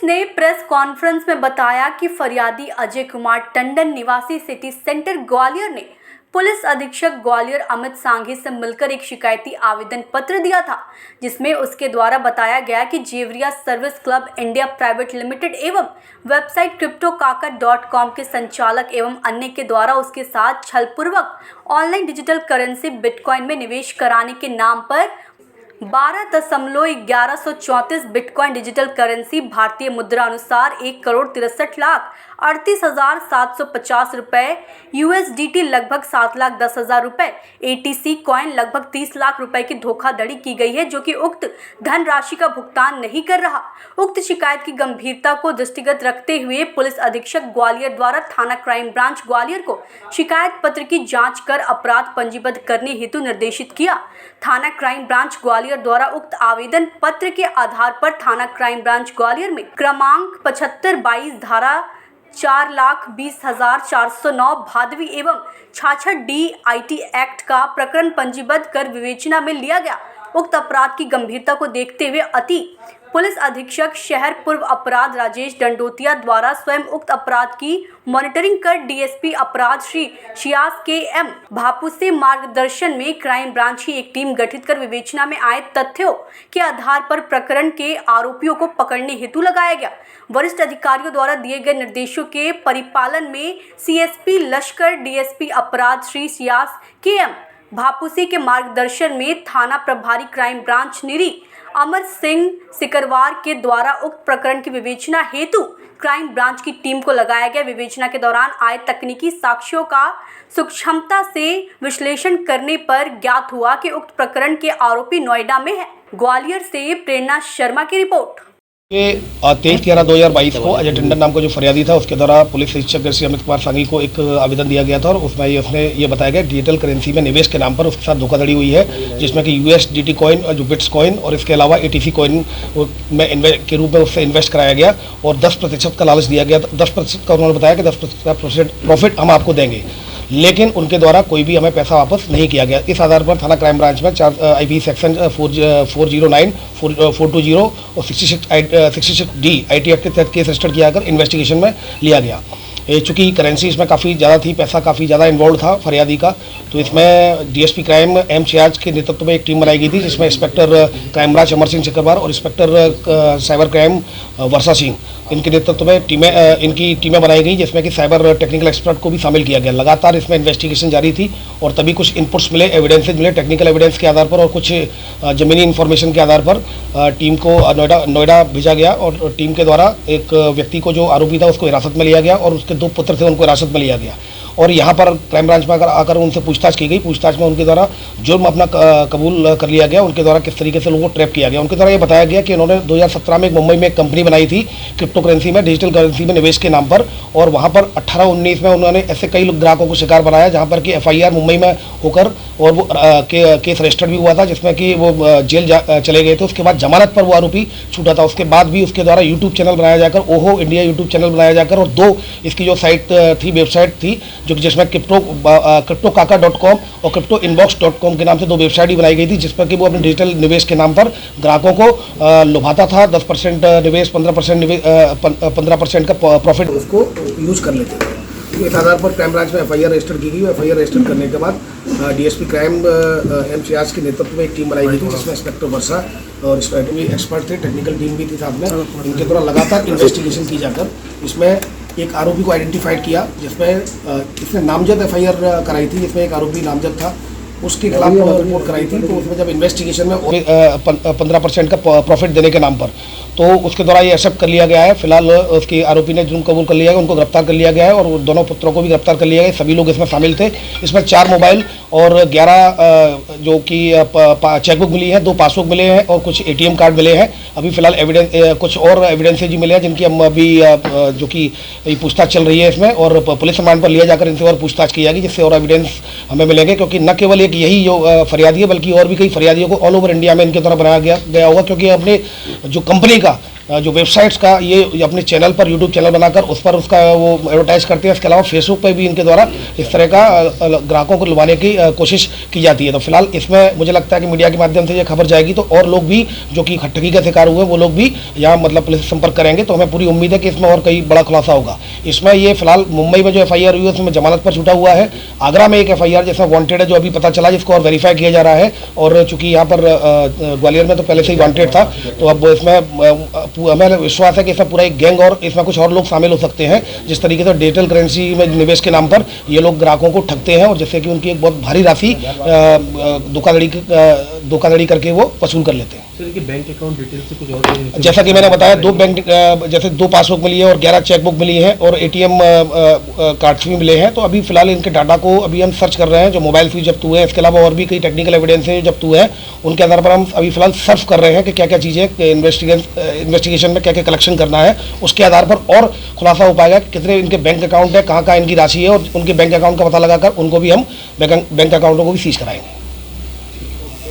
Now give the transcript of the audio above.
ने press conference में बताया कि फरियादी अजय कुमार टंडन निवासी सिटी सेंटर ग्वालियर ने पुलिस अधीक्षक ग्वालियर अमित सांघी से मिलकर एक शिकायती आवेदन पत्र दिया था, जिसमें उसके द्वारा बताया गया कि जेवरिया service club India private limited एवं वेबसाइट cryptokaaka.com के संचालक एवं अन्य के द्वारा उसके साथ छलपूर्वक ऑनलाइन डिजिटल करेंसी बिटकॉइन में निवेश कराने के नाम पर 12,1134 बिटकॉइन डिजिटल करेंसी भारतीय मुद्रा अनुसार 1,63,38,750 रुपए, USDT लगभग 7,10,000 रुपए, ATC कॉइन लगभग 30 लाख रुपए की धोखाधड़ी की गई है, जो कि उक्त धनराशि का भुगतान नहीं कर रहा। उक्त शिकायत की गंभीरता को दृष्टिगत रखते हुए पुलिस अधीक्षक ग्वालियर द्वारा थाना क्राइम ब्रांच ग्वालियर को शिकायत पत्र की जाँच कर अपराध पंजीबद्ध करने हेतु निर्देशित किया। थाना क्राइम ब्रांच ग्वालियर द्वारा उक्त आवेदन पत्र के आधार पर थाना क्राइम ब्रांच ग्वालियर में क्रमांक 75/22 धारा 4,20,409 भादवी एवं 66D IT एक्ट का प्रकरण पंजीबद्ध कर विवेचना में लिया गया। उक्त अपराध की गंभीरता को देखते हुए अति पुलिस अधीक्षक शहर पूर्व अपराध राजेश दंडोतिया द्वारा स्वयं उक्त अपराध की मॉनिटरिंग कर DSP अपराध श्री शियास KM भापू से मार्गदर्शन में क्राइम ब्रांच की एक टीम गठित कर विवेचना में आए तथ्यों के आधार पर प्रकरण के आरोपियों को पकड़ने हेतु लगाया गया। वरिष्ठ अधिकारियों द्वारा दिए गए निर्देशों के परिपालन में CSP लश्कर DSP अपराध श्री शियास KM भापूसी के मार्गदर्शन में थाना प्रभारी क्राइम ब्रांच निरी अमर सिंह सिकरवार के द्वारा उक्त प्रकरण की विवेचना हेतु क्राइम ब्रांच की टीम को लगाया गया। विवेचना के दौरान आए तकनीकी साक्ष्यों का सूक्ष्मता से विश्लेषण करने पर ज्ञात हुआ कि उक्त प्रकरण के आरोपी नोएडा में है। ग्वालियर से प्रेरणा शर्मा की रिपोर्ट। 23/11/2022 को अजय टंडन नाम का जो फरियादी था उसके द्वारा पुलिस अधीक्षक श्री अमित कुमार सांघी को एक आवेदन दिया गया था और उसमें उसने ये बताया गया डिजिटल करेंसी में निवेश के नाम पर उसके साथ धोखाधड़ी हुई है, जिसमें कि USDT कॉइन और जो बिट्स कॉइन और इसके अलावा ATC कॉइन में के रूप में उससे इन्वेस्ट कराया गया और 10% का लालच दिया गया। 10% का उन्होंने बताया कि 10% प्रॉफिट हम आपको देंगे, लेकिन उनके द्वारा कोई भी हमें पैसा वापस नहीं किया गया। इस आधार पर थाना क्राइम ब्रांच में IP सेक्शन 409, 420 और 66D IT एक्ट के तहत केस रजिस्टर किया कर इन्वेस्टिगेशन में लिया गया। चूँकि करेंसी इसमें काफ़ी ज़्यादा थी, पैसा काफ़ी ज़्यादा इन्वॉल्व था फरियादी का, तो इसमें DSP क्राइम M सियाज के नेतृत्व में एक टीम बनाई गई थी, जिसमें inspector crime branch Amar Singh Sikarwar और इंस्पेक्टर साइबर क्राइम वर्षा सिंह इनके नेतृत्व में इनकी टीमें बनाई गई, जिसमें कि साइबर टेक्निकल एक्सपर्ट को भी शामिल किया गया। लगातार इसमें इन्वेस्टिगेशन जारी थी और तभी कुछ इनपुट्स मिले, एविडेंसेज मिले, टेक्निकल एविडेंस के आधार पर और कुछ ज़मीनी इन्फॉर्मेशन के आधार पर टीम को नोएडा भेजा गया और टीम के द्वारा एक व्यक्ति को जो आरोपी था उसको हिरासत में लिया गया और उसके 2 पुत्र थे उनको हिरासत में लिया गया और यहाँ पर क्राइम ब्रांच में आकर उनसे पूछताछ की गई। पूछताछ में उनके द्वारा जुर्म अपना कबूल कर लिया गया। उनके द्वारा किस तरीके से लोगों को ट्रैप किया गया, उनके द्वारा ये बताया गया कि उन्होंने 2017 में मुंबई में एक कंपनी बनाई थी क्रिप्टो करेंसी में, डिजिटल करेंसी में निवेश के नाम पर, और वहाँ पर 18-19 में उन्होंने ऐसे कई ग्राहकों को शिकार बनाया जहाँ पर कि FIR मुंबई में होकर और वो केस रजिस्टर्ड भी हुआ था, जिसमें कि वो जेल चले गए थे। उसके बाद जमानत पर वो आरोपी छूटा था। उसके बाद भी उसके द्वारा यूट्यूब चैनल बनाया जाकर, ओहो इंडिया यूट्यूब चैनल बनाया जाकर और 2 इसकी जो साइट थी, वेबसाइट थी, जो जिसमें cryptokaaka.com और cryptoinbox.com के नाम से 2 वेबसाइट ही बनाई गई थी, जिस पर कि वो अपने डिजिटल निवेश के नाम पर ग्राहकों को लुभाता था। 10% निवेश, 15% का प्रॉफिट उसको यूज कर लेते थे। तो इस आधार पर क्राइम ब्रांच में FIR रजिस्टर की गई। FIR रजिस्टर करने के बाद DSP क्राइम M सियाज के नेतृत्व में एक टीम बनाई गई थी, जिसमें इंस्पेक्टर वर्षा और एक्सपर्ट थे, टेक्निकल टीम भी थी साथ में। इनके द्वारा लगातार इन्वेस्टिगेशन की जाकर इसमें एक आरोपी को आइडेंटिफाइड किया, जिसमें इसने नामजद FIR कराई थी, जिसमें एक आरोपी नामजद था, उसके खिलाफ रिपोर्ट कराई थी। तो उसमें जब इन्वेस्टिगेशन में 15% का प्रॉफिट देने के नाम पर, तो उसके द्वारा ये एक्सेप्ट कर लिया गया है। फिलहाल उसके आरोपी ने जुर्म कबूल कर लिया है, उनको गिरफ्तार कर लिया गया है और दोनों पुत्रों को भी गिरफ्तार कर लिया गया है। सभी लोग इसमें शामिल थे। इसमें 4 मोबाइल और 11 जो कि चेकबुक मिली है, 2 पासबुक मिले हैं और कुछ ATM कार्ड मिले हैं। अभी फिलहाल कुछ और एविडेंसेज भी मिले हैं, जिनकी हम अभी जो कि पूछताछ चल रही है इसमें, और पुलिस रिमांड पर लिया जाकर इनसे और पूछताछ की जाएगी, जिससे और एविडेंस हमें मिलेंगे। क्योंकि न केवल एक यही जो फरियादी है, बल्कि और भी कई फरियादियों को ऑल ओवर इंडिया में इनके द्वारा बनाया गया होगा, क्योंकि अपने जो कंपनी का जो वेबसाइट्स का ये अपने चैनल पर, यूट्यूब चैनल बनाकर उस पर उसका वो एडवर्टाइज करते हैं। इसके अलावा फेसबुक पे भी इनके द्वारा इस तरह का ग्राहकों को लुभाने की कोशिश की जाती है। तो फिलहाल इसमें मुझे लगता है कि मीडिया के माध्यम से ये खबर जाएगी तो और लोग भी जो कि ठगी का शिकार हुए वो लोग भी यहाँ मतलब पुलिस से संपर्क करेंगे। तो हमें पूरी उम्मीद है कि इसमें और कई बड़ा खुलासा होगा। इसमें ये फिलहाल मुंबई में जो FIR हुई है उसमें जमानत पर छूटा हुआ है। आगरा में एक FIR जिसमें वांटेड है, जो अभी पता चला, जिसको और वेरीफाई किया जा रहा है। और चूंकि यहाँ पर ग्वालियर में तो पहले से ही वांटेड था, तो अब इसमें हमें विश्वास है कि इसमें पूरा एक गैंग और इसमें कुछ और लोग शामिल हो सकते हैं। जिस तरीके से डिजिटल करेंसी में निवेश के नाम पर ये लोग ग्राहकों को ठगते हैं और जिससे कि उनकी एक बहुत भारी राशि धोखाधड़ी करके वो वसूल कर लेते हैं। सर कि बैंक अकाउंट डिटेल से कुछ और, जैसा कि मैंने बताया, 2 बैंक जैसे 2 पासबुक मिली है और 11 चेकबुक मिली है और ATM कार्ड्स भी मिले हैं। तो अभी फिलहाल इनके डाटा को अभी हम सर्च कर रहे हैं, जो मोबाइल फीस जब्त हुए हैं। इसके अलावा और भी कई टेक्निकल एविडेंस है जो जब्त हुए हैं, उनके आधार पर हम अभी फिलहाल सर्च कर रहे हैं कि क्या क्या चीज़ें इन्वेस्टिगेशन में क्या क्या कलेक्शन करना है। उसके आधार पर और खुलासा हो पाएगा कि कितने इनके बैंक अकाउंट है, कहाँ कहाँ इनकी राशि है, और उनके बैंक अकाउंट का पता लगाकर उनको भी हम बैंक अकाउंटों को भी सीज कराएंगे।